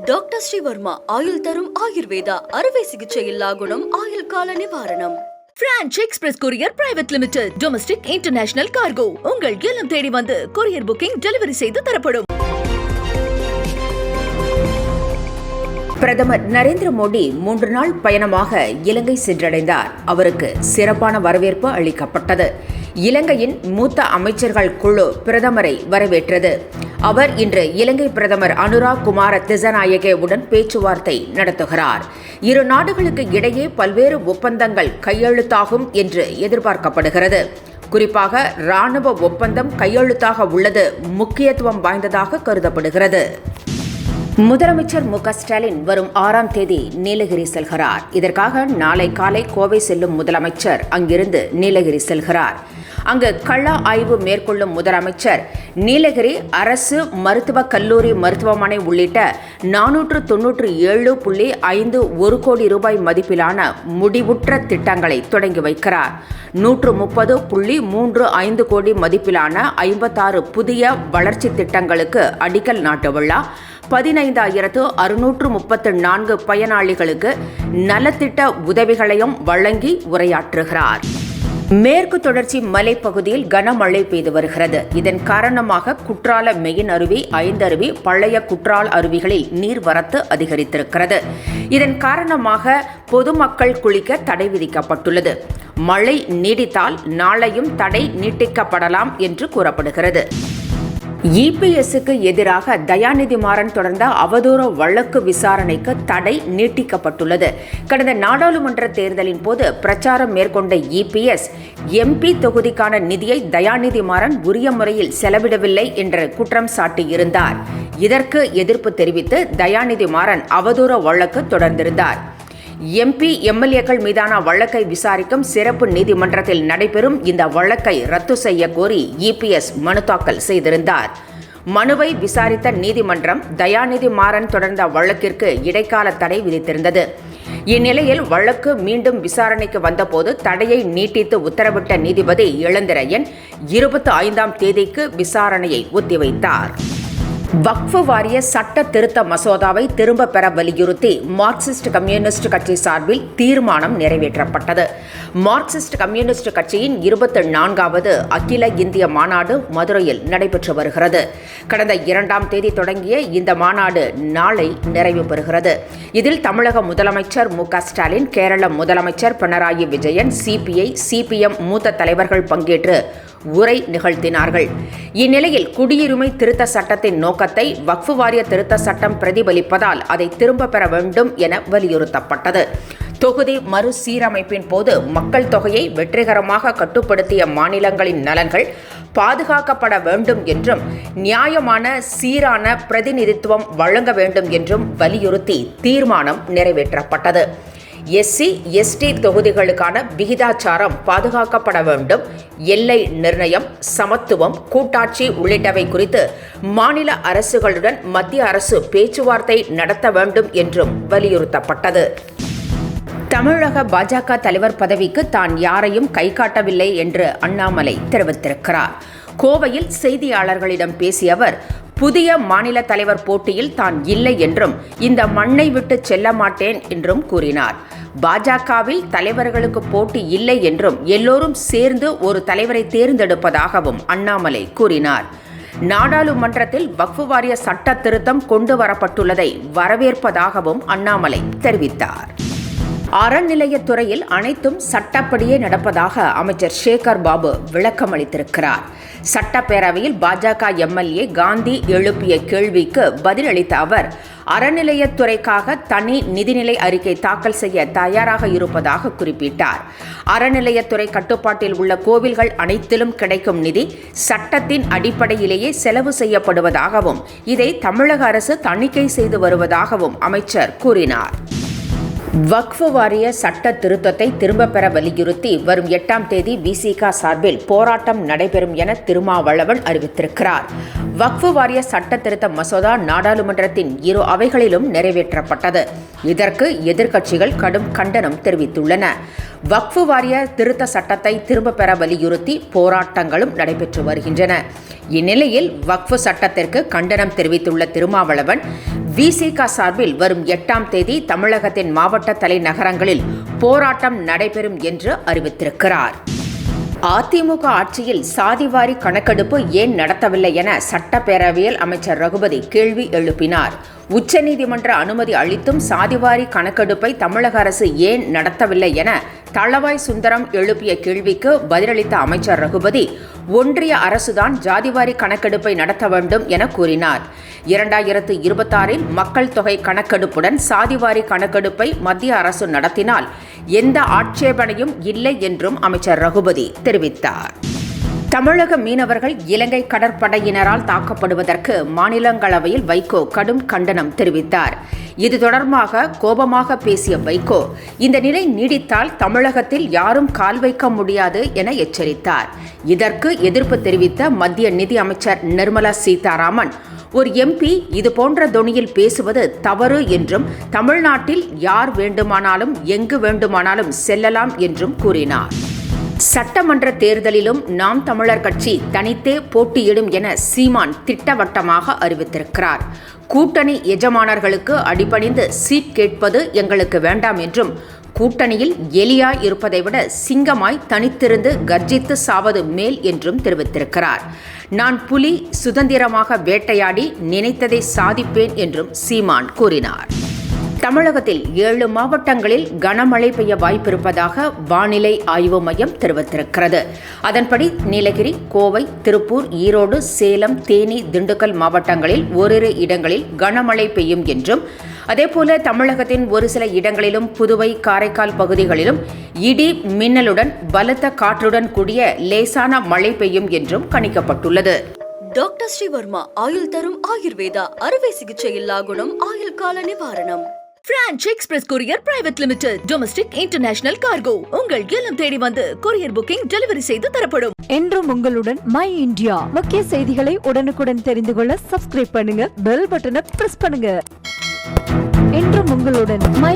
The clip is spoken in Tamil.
டாக்டர் ஸ்ரீவர்மா ஆயுள் தரும் ஆயுர்வேதா அறுவை சிகிச்சை இல்லா குணம் ஆயுள் கால நிவாரணம். Branch express courier private limited domestic international cargo உங்கள் இல்லம் தேடி வந்து கொரியர் புக்கிங் டெலிவரி செய்து தரப்படும். பிரதமர் நரேந்திர மோடி 3 நாள் பயணமாக இலங்கை சென்றடைந்தார். அவருக்கு சிறப்பான வரவேற்பு அளிக்கப்பட்டது. இலங்கையின் மூத்த அமைச்சர்கள் குழு பிரதமரை வரவேற்றது. அவர் இன்று இலங்கை பிரதமர் அனுராக் குமார திசநாயகேவுடன் பேச்சுவார்த்தை நடத்துகிறார். இரு நாடுகளுக்கு இடையே பல்வேறு ஒப்பந்தங்கள் கையெழுத்தாகும் என்று எதிர்பார்க்கப்படுகிறது. குறிப்பாக இராணுவ ஒப்பந்தம் கையெழுத்தாக உள்ளது முக்கியத்துவம் வாய்ந்ததாக கருதப்படுகிறது. முதலமைச்சர் மு.க.ஸ்டாலின் வரும் 6ஆம் தேதி நீலகிரி செல்கிறார். இதற்காக நாளை காலை கோவை செல்லும் முதலமைச்சர் அங்கிருந்து நீலகிரி செல்கிறார். அங்கு கள ஆய்வு மேற்கொள்ளும் முதலமைச்சர் நீலகிரி அரசு மருத்துவக் கல்லூரி மருத்துவமனை உள்ளிட்ட 497.51 கோடி ரூபாய் மதிப்பிலான முடிவுற்ற திட்டங்களை தொடங்கி வைக்கிறார். 130.35 கோடி மதிப்பிலான 56 புதிய வளர்ச்சி திட்டங்களுக்கு அடிக்கல் நாட்டு விழா, 15,634 பயனாளிகளுக்கு நலத்திட்ட உதவிகளையும் வழங்கி உரையாற்றுகிறார். மேற்கு தொடர்ச்சி மலைப்பகுதியில் கனமழை பெய்து வருகிறது. இதன் காரணமாக குற்றால மெயின் அருவி, ஐந்தருவி, பழைய குற்றால அருவிகளில் நீர்வரத்து அதிகரித்திருக்கிறது. இதன் காரணமாக பொதுமக்கள் குளிக்க தடை விதிக்கப்பட்டுள்ளது. மழை நீடித்தால் நாளையும் தடை நீட்டிக்கப்படலாம் என்று கூறப்படுகிறது. இபிஎஸ்க்கு எதிராக தயாநிதி மாறன் தொடர்ந்த அவதூறு வழக்கு விசாரணைக்கு தடை நீட்டிக்கப்பட்டுள்ளது. கடந்த நாடாளுமன்ற தேர்தலின் போது பிரச்சாரம் மேற்கொண்ட இபிஎஸ் எம்பி தொகுதிக்கான நிதியை தயாநிதி மாறன் உரிய முறையில் செலவிடவில்லை என்று குற்றம் சாட்டியிருந்தார். இதற்கு எதிர்ப்பு தெரிவித்து தயாநிதி மாறன் அவதூறு வழக்கு தொடர்ந்திருந்தார். எம்பி எம்எல்ஏக்கள் மீதான வழக்கை விசாரிக்கும் சிறப்பு நீதிமன்றத்தில் நடைபெறும் இந்த வழக்கை ரத்து செய்ய கோரி இபிஎஸ் மனு தாக்கல் செய்திருந்தார். மனுவை விசாரித்த நீதிமன்றம் தயாநிதி மாறன் தொடர்ந்த வழக்கிற்கு இடைக்கால தடை விதித்திருந்தது. இந்நிலையில் வழக்கு மீண்டும் விசாரணைக்கு வந்தபோது தடையை நீட்டித்து உத்தரவிட்ட நீதிபதி இளந்திரையன் 25ஆம் தேதிக்கு விசாரணையை ஒத்திவைத்தார். வக்ஃபு வாரிய சட்ட திருத்த மசோதாவை திரும்ப பெற வலியுறுத்தி மார்க்சிஸ்ட் கம்யூனிஸ்ட் கட்சி சார்பில் தீர்மானம் நிறைவேற்றப்பட்டது. மார்க்சிஸ்ட் கம்யூனிஸ்ட் கட்சியின் 24வது அகில இந்திய மாநாடு மதுரையில் நடைபெற்று வருகிறது. கடந்த 2ஆம் தேதி தொடங்கிய இந்த மாநாடு நாளை நிறைவு பெறுகிறது. இதில் தமிழக முதலமைச்சர் மு.க.ஸ்டாலின், கேரள முதலமைச்சர் பினராயி விஜயன், சிபிஐ, சிபிஎம் மூத்த தலைவர்கள் பங்கேற்று உரை நிகழ்த்தினார்கள். இந்நிலையில் குடியுரிமை திருத்த சட்டத்தின் நோக்கத்தை வக்ஃபு வாரிய திருத்த சட்டம் பிரதிபலிப்பதால் அதை திரும்ப பெற வேண்டும் என வலியுறுத்தப்பட்டது. தொகுதி மறுசீரமைப்பின் போது மக்கள் தொகையை வெற்றிகரமாக கட்டுப்படுத்திய மாநிலங்களின் நலன்கள் பாதுகாக்கப்பட வேண்டும் என்றும் நியாயமான சீரான பிரதிநிதித்துவம் வழங்க வேண்டும் என்றும் வலியுறுத்தி தீர்மானம் நிறைவேற்றப்பட்டது. எஸ்சி, எஸ்டி தொகுதிகளுக்கான விகிதாச்சாரம் பாதுகாக்கப்பட வேண்டும், எல்லை நிர்ணயம், சமத்துவம், கூட்டாட்சி உள்ளிட்டவை குறித்து மாநில அரசுகளுடன் மத்திய அரசு பேச்சுவார்த்தை நடத்த வேண்டும் என்றும் வலியுறுத்தப்பட்டது. தமிழக பாஜக தலைவர் பதவிக்கு தான் யாரையும் கை காட்டவில்லை என்று அண்ணாமலை தெரிவித்திருக்கிறார். கோவையில் செய்தியாளர்களிடம் பேசிய அவர், புதிய மாநில தலைவர் போட்டியில் தான் இல்லை என்றும் இந்த மண்ணை விட்டு செல்ல மாட்டேன் என்றும் கூறினார். பாஜகவில் தலைவர்களுக்கு போட்டி இல்லை என்றும் எல்லோரும் சேர்ந்து ஒரு தலைவரை தேர்ந்தெடுப்பதாகவும் அண்ணாமலை கூறினார். நாடாளுமன்றத்தில் வக்ஃபு வாரிய சட்ட திருத்தம் கொண்டு வரப்பட்டுள்ளதை வரவேற்பதாகவும் அண்ணாமலை தெரிவித்தார். அறநிலையத்துறையில் அனைத்தும் சட்டப்படியே நடப்பதாக அமைச்சர் சேகர் பாபு விளக்கம் அளித்திருக்கிறார். சட்டப்பேரவையில் பாஜக எம்எல்ஏ காந்தி எழுப்பிய கேள்விக்கு பதிலளித்த அவர், அறநிலையத்துறைக்காக தனி நிதிநிலை அறிக்கை தாக்கல் செய்ய தயாராக இருப்பதாக குறிப்பிட்டார். அறநிலையத்துறை கட்டுப்பாட்டில் உள்ள கோவில்கள் அனைத்திலும் கிடைக்கும் நிதி சட்டத்தின் அடிப்படையிலேயே செலவு செய்யப்படுவதாகவும் இதை தமிழக அரசு தணிக்கை செய்து வருவதாகவும் அமைச்சர் கூறினார். வக்ஃபு வாரிய சட்ட திருத்தத்தை திரும்ப பெற வலியுறுத்தி வரும் 8ஆம் தேதி விசிக சார்பில் போராட்டம் நடைபெறும் என திருமாவளவன் அறிவித்திருக்கிறார். வக்ஃபு வாரிய சட்ட திருத்த மசோதா நாடாளுமன்றத்தின் இரு அவைகளிலும் நிறைவேற்றப்பட்டது. இதற்கு எதிர்க்கட்சிகள் கடும் கண்டனம் தெரிவித்துள்ளன. வக்ஃபு வாரிய திருத்த சட்டத்தை திரும்ப பெற வலியுறுத்தி போராட்டங்களும் நடைபெற்று வருகின்றன. இந்நிலையில் வக்ஃபு சட்டத்திற்கு கண்டனம் தெரிவித்துள்ள திருமாவளவன் விசிக சார்பில் வரும் 8ஆம் தேதி தமிழகத்தின் மாவட்ட தலைநகரங்களில் போராட்டம் நடைபெறும் என்று அறிவித்திருக்கிறார். அதிமுக ஆட்சியில் சாதிவாரி கணக்கெடுப்பு ஏன் நடத்தவில்லை என சட்டப்பேரவையில் அமைச்சர் ரகுபதி கேள்வி எழுப்பினார். உச்சநீதிமன்ற அனுமதி அளித்தும் சாதிவாரி கணக்கெடுப்பை தமிழக அரசு ஏன் நடத்தவில்லை என தளவாய் சுந்தரம் எழுப்பிய கேள்விக்கு பதிலளித்த அமைச்சர் ரகுபதி, ஒன்றிய அரசுதான் ஜாதிவாரி கணக்கெடுப்பை நடத்த வேண்டும் என கூறினார். 2026 மக்கள் தொகை கணக்கெடுப்புடன் சாதிவாரி கணக்கெடுப்பை மத்திய அரசு நடத்தினால் எந்த ஆட்சேபனையும் இல்லை என்றும் அமைச்சர் ரகுபதி தெரிவித்தார். தமிழக மீனவர்கள் இலங்கை கடற்படையினரால் தாக்கப்படுவதற்கு மாநிலங்களவையில் வைகோ கடும் கண்டனம் தெரிவித்தார். இது தொடர்பாக கோபமாக பேசிய வைகோ, இந்த நிலை நீடித்தால் தமிழகத்தில் யாரும் கால் வைக்க முடியாது என எச்சரித்தார். இதற்கு எதிர்ப்பு தெரிவித்த மத்திய நிதி அமைச்சர் நிர்மலா சீதாராமன், ஒரு எம்பி இதுபோன்ற தொனியில் பேசுவது தவறு என்றும் தமிழ்நாட்டில் யார் வேண்டுமானாலும் எங்கு வேண்டுமானாலும் செல்லலாம் என்றும் கூறினார். சட்டமன்ற தேர்தலிலும் நாம் தமிழர் கட்சி தனித்தே போட்டியிடும் என சீமான் திட்டவட்டமாக அறிவித்திருக்கிறார். கூட்டணி எஜமானர்களுக்கு அடிபணிந்து சீட் கேட்பது எங்களுக்கு வேண்டாம் என்றும், கூட்டணியில் எலியாய் இருப்பதை விட சிங்கமாய் தனித்திருந்து கர்ஜித்து சாவது மேல் என்றும் தெரிவித்திருக்கிறார். நான் புலி, சுதந்திரமாக வேட்டையாடி நினைத்ததை சாதிப்பேன் என்றும் சீமான் கூறினார். தமிழகத்தில் 7 மாவட்டங்களில் கனமழை பெய்ய வாய்ப்பிருப்பதாக வானிலை ஆய்வு மையம் தெரிவித்திருக்கிறது. அதன்படி நீலகிரி, கோவை, திருப்பூர், ஈரோடு, சேலம், தேனி, திண்டுக்கல் மாவட்டங்களில் ஓரிரு இடங்களில் கனமழை பெய்யும் என்றும், அதேபோல தமிழகத்தின் ஒரு சில இடங்களிலும் புதுவை, காரைக்கால் பகுதிகளிலும் இடி மின்னலுடன் பலத்த காற்றுடன் கூடிய லேசான மழை பெய்யும் என்றும் கணிக்கப்பட்டுள்ளது. டாக்டர் ஸ்ரீவர்மா ஆயுள் தரும் ஆயுர்வேதா அறுவை சிகிச்சை இல்லா குணம் ஆயுள் கால நிவாரணம். Branch express courier private limited domestic international cargo உங்கள் இல்லம் தேடி வந்து கொரியர் புக்கிங் டெலிவரி செய்து தரப்படும். என்றும் உங்களுடன் மை இந்தியா. முக்கிய செய்திகளை உடனுக்குடன் தெரிந்து கொள்ள சப்ஸ்கிரைப் பண்ணுங்க, பெல் பட்டனை பிரஸ் பண்ணுங்க. என்றும் உங்களுடன் மை